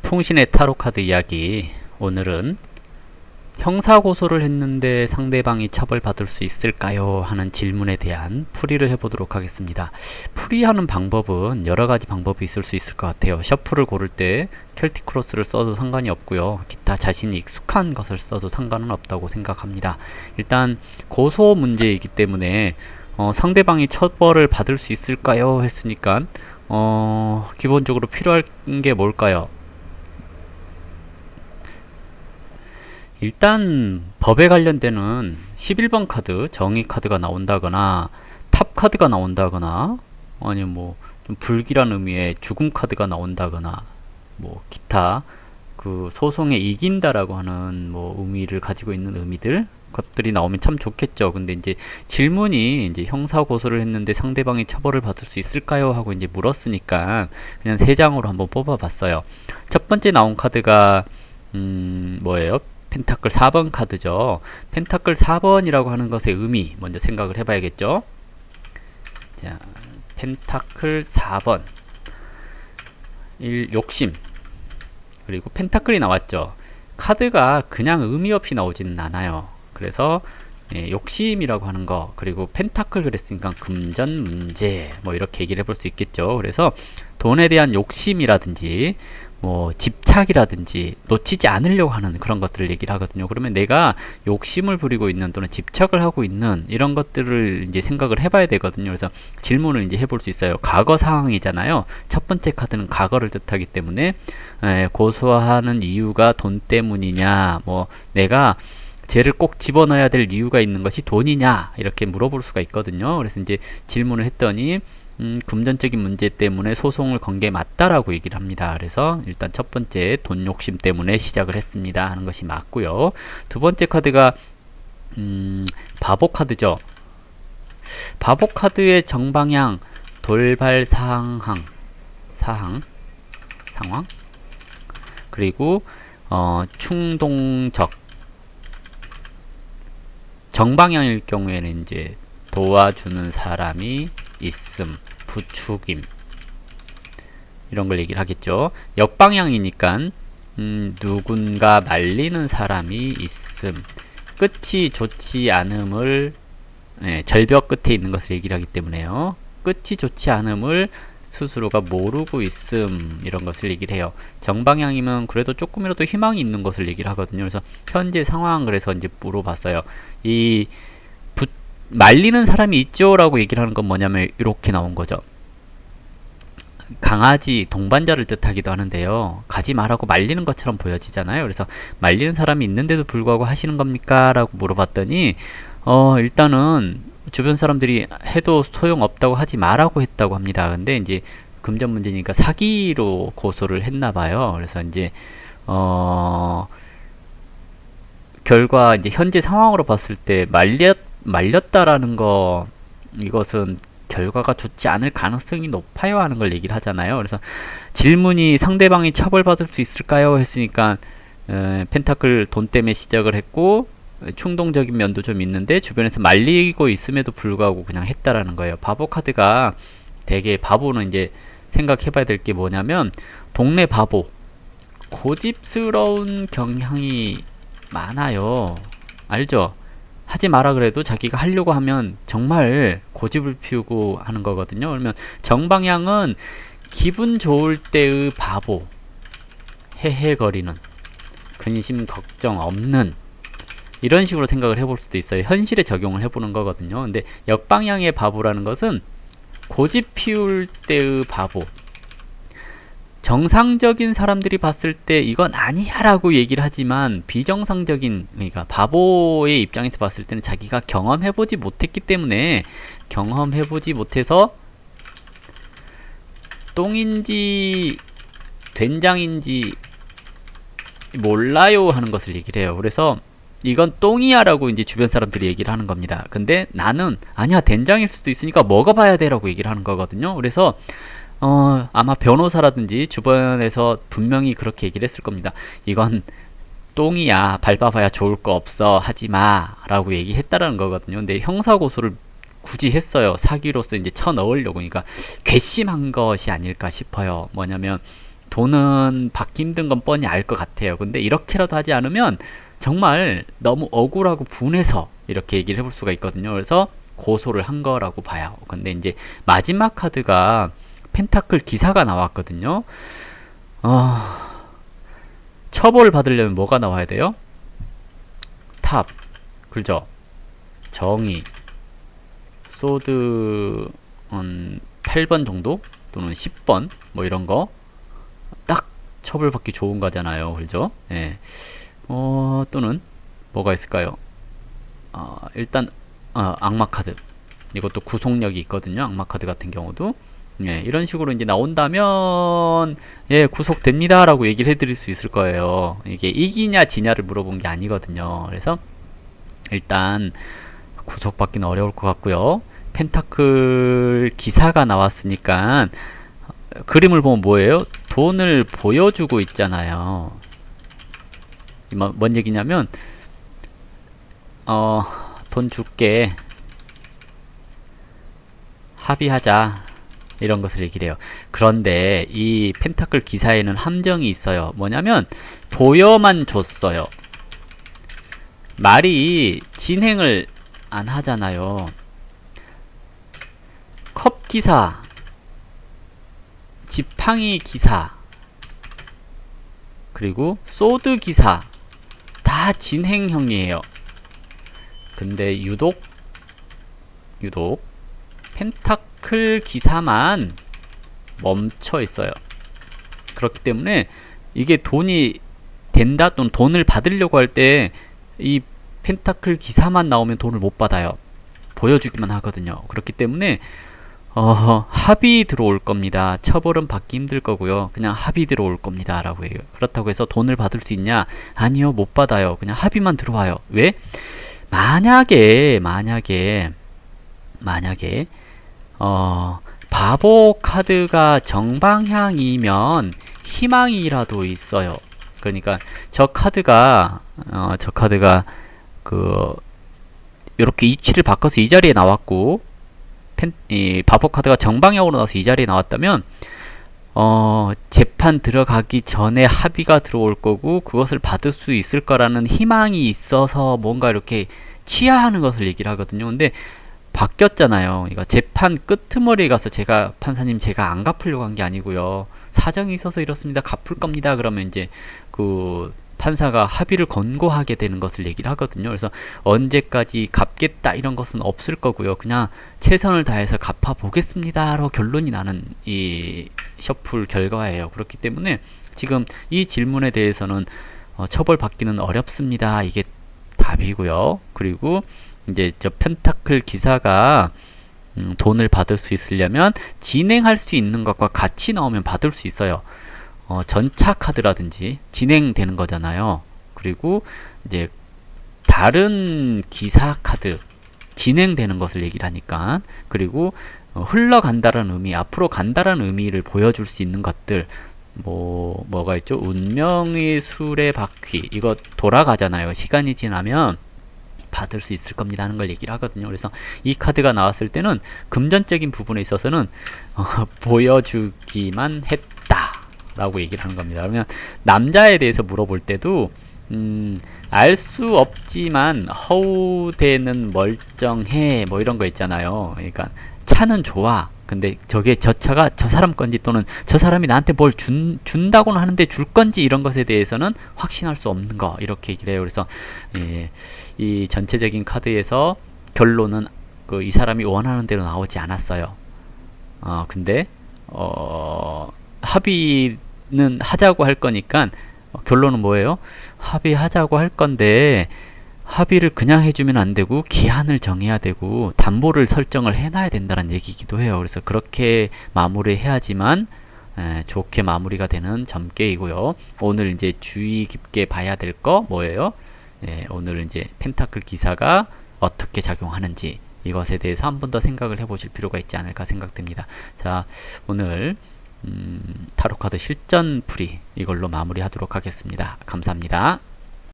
풍신의 타로 카드 이야기. 오늘은 형사고소를 했는데 상대방이 처벌받을 수 있을까요? 하는 질문에 대한 풀이를 해보도록 하겠습니다. 풀이하는 방법은 여러가지 방법이 있을 수 있을 것 같아요. 셔플을 고를 때 켈틱 크로스를 써도 상관이 없고요. 기타 자신이 익숙한 것을 써도 상관은 없다고 생각합니다. 일단 고소 문제이기 때문에 상대방이 처벌을 받을 수 있을까요? 했으니까 기본적으로 필요한 게 뭘까요? 일단 법에 관련되는 11번 카드, 정의 카드가 나온다거나 탑 카드가 나온다거나 아니면 좀 불길한 의미의 죽음 카드가 나온다거나 기타 그 소송에 이긴다라고 하는 의미를 가지고 있는 것들이 나오면 참 좋겠죠. 근데 이제 질문이 이제 형사 고소를 했는데 상대방이 처벌을 받을 수 있을까요? 하고 이제 물었으니까 그냥 세 장으로 한번 뽑아봤어요. 첫 번째 나온 카드가 뭐예요? 펜타클 4번 카드죠. 펜타클 4번이라고 하는 것의 의미 먼저 생각을 해봐야겠죠. 자, 펜타클 4번 욕심. 그리고 펜타클이 나왔죠. 카드가 그냥 의미 없이 나오지는 않아요. 그래서 욕심이라고 하는 거, 그리고 펜타클 그랬으니까 금전 문제 이렇게 얘기를 해볼 수 있겠죠. 그래서 돈에 대한 욕심이라든지 집착이라든지 놓치지 않으려고 하는 그런 것들을 얘기를 하거든요. 그러면 내가 욕심을 부리고 있는 또는 집착을 하고 있는 이런 것들을 이제 생각을 해봐야 되거든요. 그래서 질문을 이제 해볼 수 있어요. 과거 상황이잖아요. 첫 번째 카드는 과거를 뜻하기 때문에 고소하는 이유가 돈 때문이냐, 내가 쟤를 꼭 집어넣어야 될 이유가 있는 것이 돈이냐, 이렇게 물어볼 수가 있거든요. 그래서 이제 질문을 했더니 금전적인 문제 때문에 소송을 건 게 맞다라고 얘기를 합니다. 그래서 일단 첫 번째 돈 욕심 때문에 시작을 했습니다 하는 것이 맞고요. 두 번째 카드가 바보 카드죠. 바보 카드의 정방향 돌발 상황 그리고 충동적. 정방향일 경우에는 이제 도와주는 사람이 있음, 부추김, 이런 걸 얘기를 하겠죠. 역방향이니까 누군가 말리는 사람이 있음, 끝이 좋지 않음을, 절벽 끝에 있는 것을 얘기를 하기 때문에요. 끝이 좋지 않음을 스스로가 모르고 있음, 이런 것을 얘기를 해요. 정방향이면 그래도 조금이라도 희망이 있는 것을 얘기를 하거든요. 그래서 현재 상황, 그래서 이제 물어봤어요. 말리는 사람이 있죠 라고 얘기를 하는 건 뭐냐면 이렇게 나온 거죠. 강아지 동반자를 뜻하기도 하는데요. 가지 말라고 말리는 것처럼 보여지잖아요. 그래서 말리는 사람이 있는데도 불구하고 하시는 겁니까? 라고 물어봤더니 일단은 주변 사람들이 해도 소용없다고 하지 말라고 했다고 합니다. 근데 이제 금전 문제니까 사기로 고소를 했나 봐요. 그래서 이제 결과 이제 현재 상황으로 봤을 때 말렸다라는 거, 이것은 결과가 좋지 않을 가능성이 높아요 하는 걸 얘기를 하잖아요. 그래서 질문이 상대방이 처벌받을 수 있을까요? 했으니까 펜타클 돈 때문에 시작을 했고 충동적인 면도 좀 있는데 주변에서 말리고 있음에도 불구하고 그냥 했다라는 거예요. 바보 카드가 되게, 바보는 이제 생각해 봐야 될 게 뭐냐면 동네 바보, 고집스러운 경향이 많아요. 알죠? 하지 마라 그래도 자기가 하려고 하면 정말 고집을 피우고 하는 거거든요. 그러면 정방향은 기분 좋을 때의 바보, 헤헤거리는, 근심 걱정 없는, 이런 식으로 생각을 해볼 수도 있어요. 현실에 적용을 해보는 거거든요. 근데 역방향의 바보라는 것은 고집 피울 때의 바보, 정상적인 사람들이 봤을 때 이건 아니야 라고 얘기를 하지만 비정상적인, 그러니까 바보의 입장에서 봤을 때는 자기가 경험해보지 못했기 때문에, 경험해보지 못해서 똥인지 된장인지 몰라요 하는 것을 얘기를 해요. 그래서 이건 똥이야 라고 이제 주변 사람들이 얘기를 하는 겁니다. 근데 나는 아니야, 된장일 수도 있으니까 먹어봐야 돼 라고 얘기를 하는 거거든요. 그래서 아마 변호사라든지 주변에서 분명히 그렇게 얘기를 했을 겁니다. 이건 똥이야, 밟아봐야 좋을 거 없어, 하지마 라고 얘기했다라는 거거든요. 근데 형사고소를 굳이 했어요. 사기로서 이제 쳐넣으려고. 그러니까 괘씸한 것이 아닐까 싶어요. 뭐냐면 돈은 받기 힘든 건 뻔히 알 것 같아요. 근데 이렇게라도 하지 않으면 정말 너무 억울하고 분해서 이렇게 얘기를 해볼 수가 있거든요. 그래서 고소를 한 거라고 봐요. 근데 이제 마지막 카드가 펜타클 기사가 나왔거든요. 처벌을 받으려면 뭐가 나와야 돼요? 탑, 그죠? 정의, 소드 8번 정도? 또는 10번 뭐 이런 거 딱 처벌받기 좋은 거잖아요. 그죠? 예. 또는 뭐가 있을까요? 일단 악마 카드. 이것도 구속력이 있거든요. 악마 카드 같은 경우도. 예, 이런 식으로 이제 나온다면 예, 구속됩니다 라고 얘기를 해드릴 수 있을 거예요. 이게 이기냐 지냐를 물어본 게 아니거든요. 그래서 일단 구속받기는 어려울 것 같고요. 펜타클 기사가 나왔으니까 그림을 보면 뭐예요? 돈을 보여주고 있잖아요. 뭔 얘기냐면 돈 줄게, 합의하자, 이런 것을 얘기를 해요. 그런데 이 펜타클 기사에는 함정이 있어요. 뭐냐면 보여만 줬어요. 말이 진행을 안 하잖아요. 컵 기사, 지팡이 기사, 그리고 소드 기사 다 진행형이에요. 근데 유독 펜타클 기사만 멈춰 있어요. 그렇기 때문에 이게 돈이 된다 또는 돈을 받으려고 할 때 이 펜타클 기사만 나오면 돈을 못 받아요. 보여주기만 하거든요. 그렇기 때문에 합의 들어올 겁니다. 처벌은 받기 힘들 거고요. 그냥 합의 들어올 겁니다. 라고 해요. 그렇다고 해서 돈을 받을 수 있냐? 아니요, 못 받아요. 그냥 합의만 들어와요. 왜? 만약에 바보 카드가 정방향이면 희망이라도 있어요. 그러니까 저 카드가 이렇게 위치를 바꿔서 이 자리에 나왔고 이 바보 카드가 정방향으로 나와서 이 자리에 나왔다면 재판 들어가기 전에 합의가 들어올 거고 그것을 받을 수 있을 거라는 희망이 있어서 뭔가 이렇게 취하하는 것을 얘기를 하거든요. 근데 바뀌었잖아요. 그러니까 재판 끄트머리에 가서 판사님 제가 안 갚으려고 한 게 아니고요. 사정이 있어서 이렇습니다. 갚을 겁니다. 그러면 이제 그 판사가 합의를 권고하게 되는 것을 얘기를 하거든요. 그래서 언제까지 갚겠다 이런 것은 없을 거고요. 그냥 최선을 다해서 갚아 보겠습니다로 결론이 나는 이 셔플 결과예요. 그렇기 때문에 지금 이 질문에 대해서는 처벌받기는 어렵습니다. 이게 답이고요. 그리고 이제 저 펜타클 기사가 돈을 받을 수 있으려면 진행할 수 있는 것과 같이 나오면 받을 수 있어요. 전차 카드라든지 진행되는 거잖아요. 그리고 이제 다른 기사 카드 진행되는 것을 얘기를 하니까, 그리고 흘러간다라는 의미, 앞으로 간다라는 의미를 보여줄 수 있는 것들, 뭐가 있죠? 운명의 수레바퀴, 이거 돌아가잖아요. 시간이 지나면 받을 수 있을 겁니다 하는 걸 얘기를 하거든요. 그래서 이 카드가 나왔을 때는 금전적인 부분에 있어서는 보여주기만 했다 라고 얘기를 하는 겁니다. 그러면 남자에 대해서 물어볼 때도 알 수 없지만 허우대는 멀쩡해 뭐 이런 거 있잖아요. 그러니까 차는 좋아. 근데 저게 저 차가 저 사람 건지 또는 저 사람이 나한테 뭘 준다고는 하는데 줄 건지 이런 것에 대해서는 확신할 수 없는 거 이렇게 얘기를 해요. 그래서 이 전체적인 카드에서 결론은 이 사람이 원하는 대로 나오지 않았어요. 근데 합의는 하자고 할 거니까 결론은 뭐예요? 합의하자고 할 건데 합의를 그냥 해주면 안 되고 기한을 정해야 되고 담보를 설정을 해놔야 된다는 얘기이기도 해요. 그래서 그렇게 마무리해야지만 좋게 마무리가 되는 점괘이고요. 오늘 이제 주의 깊게 봐야 될 거 뭐예요? 오늘 이제 펜타클 기사가 어떻게 작용하는지 이것에 대해서 한 번 더 생각을 해보실 필요가 있지 않을까 생각됩니다. 자, 오늘 타로카드 실전풀이 이걸로 마무리하도록 하겠습니다. 감사합니다.